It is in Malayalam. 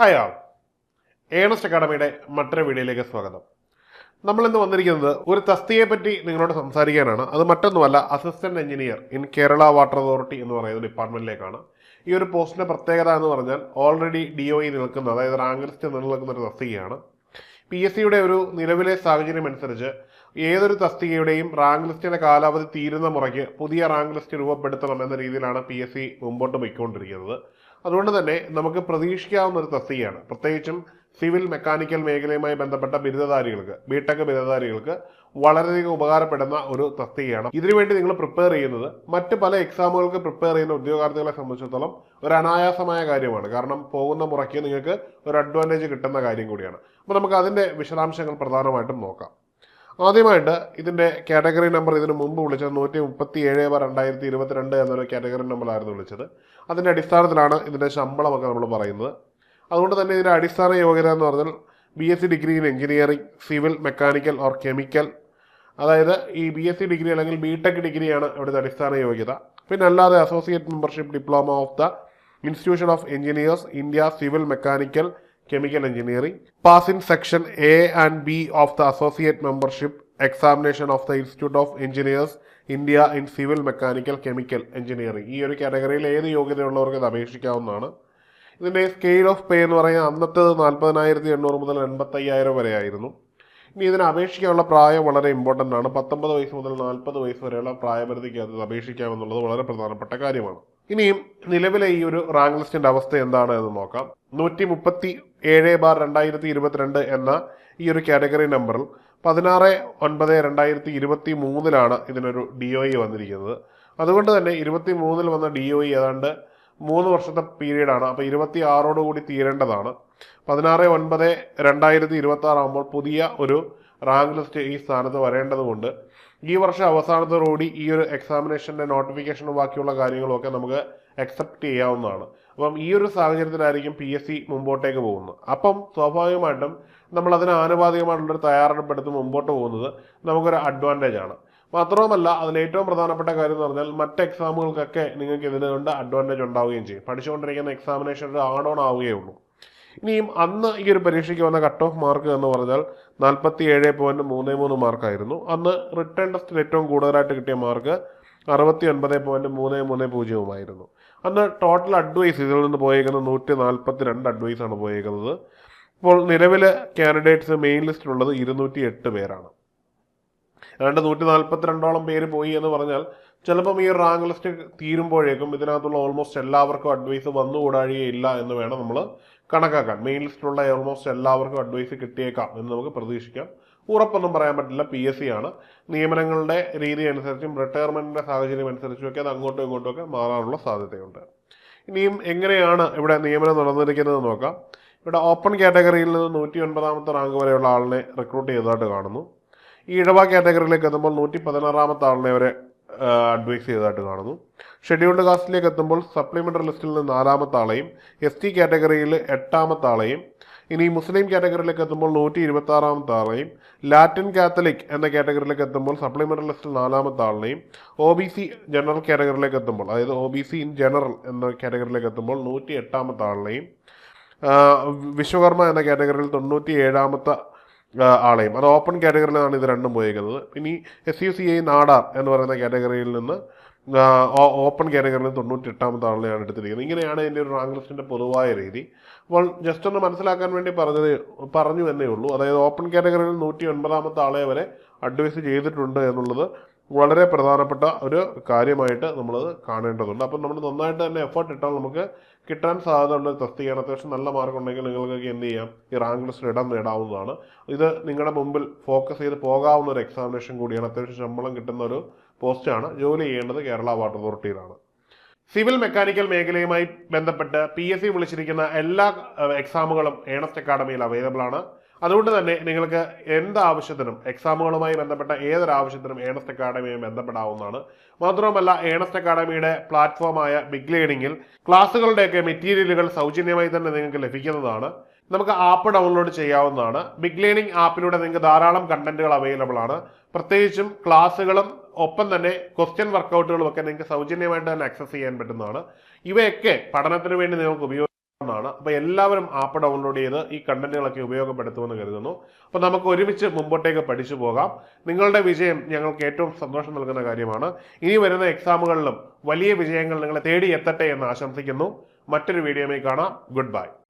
ഹായ് ആൾ, ഏണസ്റ്റ് അക്കാഡമിയുടെ മറ്റൊരു വീഡിയോയിലേക്ക് സ്വാഗതം. നമ്മളിന്ന് വന്നിരിക്കുന്നത് ഒരു തസ്തികയെ പറ്റി നിങ്ങളോട് സംസാരിക്കാനാണ്. അത് മറ്റൊന്നുമല്ല, assistant engineer in Kerala water authority എന്ന് പറയുന്ന ഡിപ്പാർട്ട്മെന്റിലേക്കാണ്. ഈ ഒരു പോസ്റ്റിന്റെ പ്രത്യേകത എന്ന് പറഞ്ഞാൽ ഓൾറെഡി DOE നിൽക്കുന്ന, അതായത് റാങ്ക് ലിസ്റ്റ് നിലനിൽക്കുന്ന ഒരു തസ്തികയാണ്. PSCയുടെ ഒരു നിലവിലെ സാഹചര്യം അനുസരിച്ച് ഏതൊരു തസ്തികയുടെയും റാങ്ക് ലിസ്റ്റിന്റെ കാലാവധി തീരുന്ന മുറയ്ക്ക് പുതിയ റാങ്ക് ലിസ്റ്റ് രൂപപ്പെടുത്തണം എന്ന രീതിയിലാണ് PSC മുമ്പോട്ട് പോയിക്കൊണ്ടിരിക്കുന്നത്. അതുകൊണ്ട് തന്നെ നമുക്ക് പ്രതീക്ഷിക്കാവുന്ന ഒരു തസ്തികയാണ്. പ്രത്യേകിച്ചും സിവിൽ മെക്കാനിക്കൽ മേഖലയുമായി ബന്ധപ്പെട്ട ബിരുദധാരികൾക്ക്, ബിടെക് ബിരുദധാരികൾക്ക് വളരെയധികം ഉപകാരപ്പെടുന്ന ഒരു തസ്തികയാണ്. ഇതിനുവേണ്ടി നിങ്ങൾ പ്രിപ്പയർ ചെയ്യുന്നത് മറ്റ് പല എക്സാമുകൾക്ക് പ്രിപ്പയർ ചെയ്യുന്ന ഉദ്യോഗാർത്ഥികളെ സംബന്ധിച്ചിടത്തോളം ഒരു അനായാസമായ കാര്യമാണ്. കാരണം പോകുന്ന മുറയ്ക്ക് നിങ്ങൾക്ക് ഒരു അഡ്വാൻറ്റേജ് കിട്ടുന്ന കാര്യം കൂടിയാണ്. അപ്പോൾ നമുക്ക് അതിൻ്റെ വിശദാംശങ്ങൾ പ്രധാനമായിട്ടും നോക്കാം. ആദ്യമായിട്ട് ഇതിൻ്റെ കാറ്റഗറി നമ്പർ ഇതിനു മുമ്പ് വിളിച്ചത് 137/2022 എന്നൊരു കാറ്റഗറി നമ്പറായിരുന്നു വിളിച്ചത്. അതിൻ്റെ അടിസ്ഥാനത്തിലാണ് ഇതിൻ്റെ ശമ്പളമൊക്കെ നമ്മൾ പറയുന്നത്. അതുകൊണ്ട് തന്നെ ഇതിൻ്റെ അടിസ്ഥാന യോഗ്യത എന്ന് പറഞ്ഞാൽ BSc degree in engineering, civil, mechanical or chemical, അതായത് ഈ BSc ഡിഗ്രി അല്ലെങ്കിൽ ബിടെക് ഡിഗ്രിയാണ് ഇവിടുത്തെ അടിസ്ഥാന യോഗ്യത. പിന്നെ അല്ലാതെ associate membership diploma of the institution of engineers India, civil, mechanical, chemical engineering, pass in section A and B of the associate membership examination of the Institute of Engineers India in Civil, Mechanical, Chemical Engineering. ഈ ഒരു കാറ്റഗറിയിൽ ഏത് യോഗ്യതയുള്ളവർക്ക് ഇത് അപേക്ഷിക്കാവുന്നതാണ്. ഇതിൻ്റെ സ്കെയിൽ ഓഫ് പേ എന്ന് പറയുന്നത് അന്നത്തേത് 40,800 മുതൽ 85,000 വരെ ആയിരുന്നു. ഇനി ഇതിന് അപേക്ഷിക്കാനുള്ള പ്രായം വളരെ ഇമ്പോർട്ടൻ്റ് ആണ്. 19 വയസ്സ് മുതൽ 40 വയസ്സ് വരെയുള്ള പ്രായപരിധിക്ക് അത് അപേക്ഷിക്കാമെന്നുള്ളത് വളരെ പ്രധാനപ്പെട്ട കാര്യമാണ്. ഇനിയും നിലവിലെ ഈ ഒരു റാങ്ക് ലിസ്റ്റിന്റെ അവസ്ഥ എന്താണ് എന്ന് നോക്കാം. 137/2022 എന്ന ഈ ഒരു കാറ്റഗറി നമ്പറിൽ 16/9/2023 ഇതിനൊരു DOE വന്നിരിക്കുന്നത്. അതുകൊണ്ട് തന്നെ 23 വന്ന DOE ഏതാണ്ട് 3 വർഷത്തെ പീരീഡാണ്. അപ്പോൾ 26 കൂടി തീരേണ്ടതാണ്. 16/9/2026 ആകുമ്പോൾ പുതിയ ഒരു റാങ്ക് ലിസ്റ്റ് ഈ സ്ഥാനത്ത് വരേണ്ടതുകൊണ്ട് ഈ വർഷം അവസാനത്തോടുകൂടി ഈ ഒരു എക്സാമിനേഷൻ്റെ നോട്ടിഫിക്കേഷനും ബാക്കിയുള്ള കാര്യങ്ങളുമൊക്കെ നമുക്ക് അക്സെപ്റ്റ് ചെയ്യാവുന്നതാണ്. അപ്പം ഈ ഒരു സാഹചര്യത്തിലായിരിക്കും PSC മുമ്പോട്ടേക്ക് പോകുന്നത്. അപ്പം സ്വാഭാവികമായിട്ടും നമ്മൾ അതിന് ആനുപാതികമായിട്ടുള്ളൊരു തയ്യാറെടുപ്പെടുത്ത് മുമ്പോട്ട് പോകുന്നത് നമുക്കൊരു അഡ്വാൻറ്റേജ് ആണ്. മാത്രവുമല്ല, അതിൽ ഏറ്റവും പ്രധാനപ്പെട്ട കാര്യം എന്ന് പറഞ്ഞാൽ മറ്റ് എക്സാമുകൾക്കൊക്കെ നിങ്ങൾക്ക് ഇതിനുകൊണ്ട് അഡ്വാൻറ്റേജ് ഉണ്ടാവുകയും ചെയ്യും. പഠിച്ചുകൊണ്ടിരിക്കുന്ന എക്സാമിനേഷൻ ഒരു ആഡ് ഓൺ ആവുകയുള്ളൂ. ഇനിയും അന്ന് ഈ ഒരു പരീക്ഷയ്ക്ക് വന്ന കട്ട് ഓഫ് മാർക്ക് എന്ന് പറഞ്ഞാൽ 47.33 മാർക്കായിരുന്നു. അന്ന് റിട്ടേൺ ടെസ്റ്റിൽ ഏറ്റവും കൂടുതലായിട്ട് കിട്ടിയ മാർക്ക് 69.330 അന്ന് ടോട്ടൽ അഡ്വൈസ് ഇതിൽ നിന്ന് പോയേക്കുന്നത് 142 അഡ്വൈസാണ് പോയേക്കുന്നത്. ഇപ്പോൾ നിലവിൽ കാൻഡിഡേറ്റ്സ് മെയിൻ ലിസ്റ്റിലുള്ളത് 208 പേരാണ്. ഏതാണ്ട് 142ഓളം പേര് പോയി എന്ന് പറഞ്ഞാൽ ചിലപ്പം ഈ റാങ്ക് ലിസ്റ്റ് തീരുമ്പോഴേക്കും ഇതിനകത്തുള്ള ഓൾമോസ്റ്റ് എല്ലാവർക്കും അഡ്വൈസ് വന്നുകൂടാഴികയില്ല എന്ന് വേണം നമ്മൾ കണക്കാക്കാൻ. മെയിൻ ലിസ്റ്റിലുള്ള ഓൾമോസ്റ്റ് എല്ലാവർക്കും അഡ്വൈസ് കിട്ടിയേക്കാം എന്ന് നമുക്ക് പ്രതീക്ഷിക്കാം. ഉറപ്പൊന്നും പറയാൻ പറ്റില്ല. PSC ആണ്. നിയമനങ്ങളുടെ രീതി അനുസരിച്ചും റിട്ടയർമെൻറ്റിൻ്റെ സാഹചര്യം അനുസരിച്ചും ഒക്കെ അത് അങ്ങോട്ടും ഇങ്ങോട്ടും ഒക്കെ മാറാനുള്ള സാധ്യതയുണ്ട്. ഇനിയും എങ്ങനെയാണ് ഇവിടെ നിയമനം നടന്നിരിക്കുന്നത് നോക്കാം. ഇവിടെ ഓപ്പൺ കാറ്റഗറിയിൽ നിന്ന് 109ാമത്തെ റാങ്ക് വരെയുള്ള ആളിനെ റിക്രൂട്ട് ചെയ്തതായിട്ട് കാണുന്നു. ഈ ഇടവ കാറ്റഗറിയിലേക്ക് എത്തുമ്പോൾ 116ാമത്തെ ആളിനെ വരെ അഡ്വൈസ് ചെയ്തതായിട്ട് കാണുന്നു. ഷെഡ്യൂൾഡ് കാസ്റ്റിലേക്ക് എത്തുമ്പോൾ സപ്ലിമെൻ്ററി ലിസ്റ്റിൽ നിന്ന് 4ാമത്തെ ആളെയും, ST കാറ്റഗറിയിൽ 8ാമത്തെ ആളെയും, ഇനി മുസ്ലിം കാറ്റഗറിയിലേക്ക് എത്തുമ്പോൾ 126ാമത്തെ ആളെയും, ലാറ്റിൻ കാത്തലിക് എന്ന കാറ്റഗറിയിലേക്ക് എത്തുമ്പോൾ സപ്ലിമെൻ്ററി ലിസ്റ്റിൽ 4ാമത്തെ ആളിനെയും, OBC ജനറൽ കാറ്റഗറിയിലേക്ക് എത്തുമ്പോൾ, അതായത് OBC ഇൻ ജനറൽ എന്ന കാറ്റഗറിയിലേക്ക് എത്തുമ്പോൾ 108ാമത്തെ ആളിനെയും, വിശ്വകർമ്മ എന്ന കാറ്റഗറിയിൽ 97ാമത്തെ ആളെയും, അത് ഓപ്പൺ കാറ്റഗറിയിലാണ് ഇത് രണ്ടും പോയിരിക്കുന്നത്. ഇനി SUCI നാടാർ എന്ന് പറയുന്ന കാറ്റഗറിയിൽ നിന്ന് ഓപ്പൺ കാറ്റഗറിയിൽ 98ാമത്തെ ആളിനെയാണ് എടുത്തിരിക്കുന്നത്. ഇങ്ങനെയാണ് ഇതിൻ്റെ ഒരു റാങ്ക് ലിസ്റ്റിൻ്റെ പൊതുവായ രീതി. അപ്പോൾ ജസ്റ്റ് ഒന്ന് മനസ്സിലാക്കാൻ വേണ്ടി പറഞ്ഞു എന്നേ ഉള്ളൂ. അതായത് ഓപ്പൺ കാറ്റഗറിയിൽ 109ാമത്തെ ആളെ വരെ അഡ്വൈസ് ചെയ്തിട്ടുണ്ട് എന്നുള്ളത് വളരെ പ്രധാനപ്പെട്ട ഒരു കാര്യമായിട്ട് നമ്മളത് കാണേണ്ടതുണ്ട്. അപ്പം നമ്മൾ നന്നായിട്ട് തന്നെ എഫേർട്ട് ഇട്ടാൽ നമുക്ക് കിട്ടാൻ സാധ്യതയുള്ള ഒരു തസ്തികയാണ്. അത്യാവശ്യം നല്ല മാർക്ക് ഉണ്ടെങ്കിൽ നിങ്ങൾക്കൊക്കെ എന്ത് ചെയ്യാം, ഈ റാങ്ക് ലിസ്റ്റിൽ ഇടം നേടാവുന്നതാണ്. ഇത് നിങ്ങളുടെ മുമ്പിൽ ഫോക്കസ് ചെയ്ത് പോകാവുന്ന ഒരു എക്സാമിനേഷൻ കൂടിയാണ്. അത്യാവശ്യം ശമ്പളം കിട്ടുന്ന ഒരു പോസ്റ്റാണ്. ജോലി ചെയ്യേണ്ടത് കേരള വാട്ടർ അതോറിറ്റിയിലാണ്. സിവിൽ മെക്കാനിക്കൽ മേഖലയുമായി ബന്ധപ്പെട്ട് PSC വിളിച്ചിരിക്കുന്ന എല്ലാ എക്സാമുകളും ഏണസ്റ്റ് അക്കാഡമിയിൽ അവൈലബിൾ ആണ്. അതുകൊണ്ട് തന്നെ നിങ്ങൾക്ക് എന്ത് ആവശ്യത്തിനും, എക്സാമുകളുമായി ബന്ധപ്പെട്ട ഏതൊരു ആവശ്യത്തിനും ഏണസ്റ്റ് അക്കാഡമിയുമായി ബന്ധപ്പെടാവുന്നതാണ്. മാത്രമല്ല, ഏണസ്റ്റ് അക്കാഡമിയുടെ പ്ലാറ്റ്ഫോമായ ബിഗ് ലേണിംഗിൽ ക്ലാസ്സുകളുടെയൊക്കെ മെറ്റീരിയലുകൾ സൗജന്യമായി തന്നെ നിങ്ങൾക്ക് ലഭിക്കുന്നതാണ്. നമുക്ക് ആപ്പ് ഡൗൺലോഡ് ചെയ്യാവുന്നതാണ്. ബിഗ് ലേണിംഗ് ആപ്പിലൂടെ നിങ്ങൾക്ക് ധാരാളം കണ്ടന്റുകൾ അവൈലബിൾ ആണ്. പ്രത്യേകിച്ചും ക്ലാസ്സുകളും ഒപ്പം തന്നെ ക്വസ്റ്റ്യൻ വർക്കൗട്ടുകളും ഒക്കെ നിങ്ങൾക്ക് സൗജന്യമായിട്ട് തന്നെ ആക്സസ് ചെയ്യാൻ പറ്റുന്നതാണ്. ഇവയൊക്കെ പഠനത്തിന് വേണ്ടി നിങ്ങൾക്ക് ഉപയോഗിക്കാം. ാണ്. അപ്പോൾ എല്ലാവരും ആപ്പ് ഡൗൺലോഡ് ചെയ്ത് ഈ കണ്ടന്റുകളൊക്കെ ഉപയോഗപ്പെടുത്തുമെന്ന് കരുതുന്നു. അപ്പോൾ നമുക്ക് ഒരുമിച്ച് മുമ്പോട്ടേക്ക് പഠിച്ചു പോകാം. നിങ്ങളുടെ വിജയം ഞങ്ങൾക്ക് ഏറ്റവും സന്തോഷം നൽകുന്ന കാര്യമാണ്. ഇനി വരുന്ന എക്സാമുകളിലും വലിയ വിജയങ്ങൾ നിങ്ങളെ തേടി എത്തട്ടെ എന്ന് ആശംസിക്കുന്നു. മറ്റൊരു വീഡിയോയിൽ കാണാം. Good bye.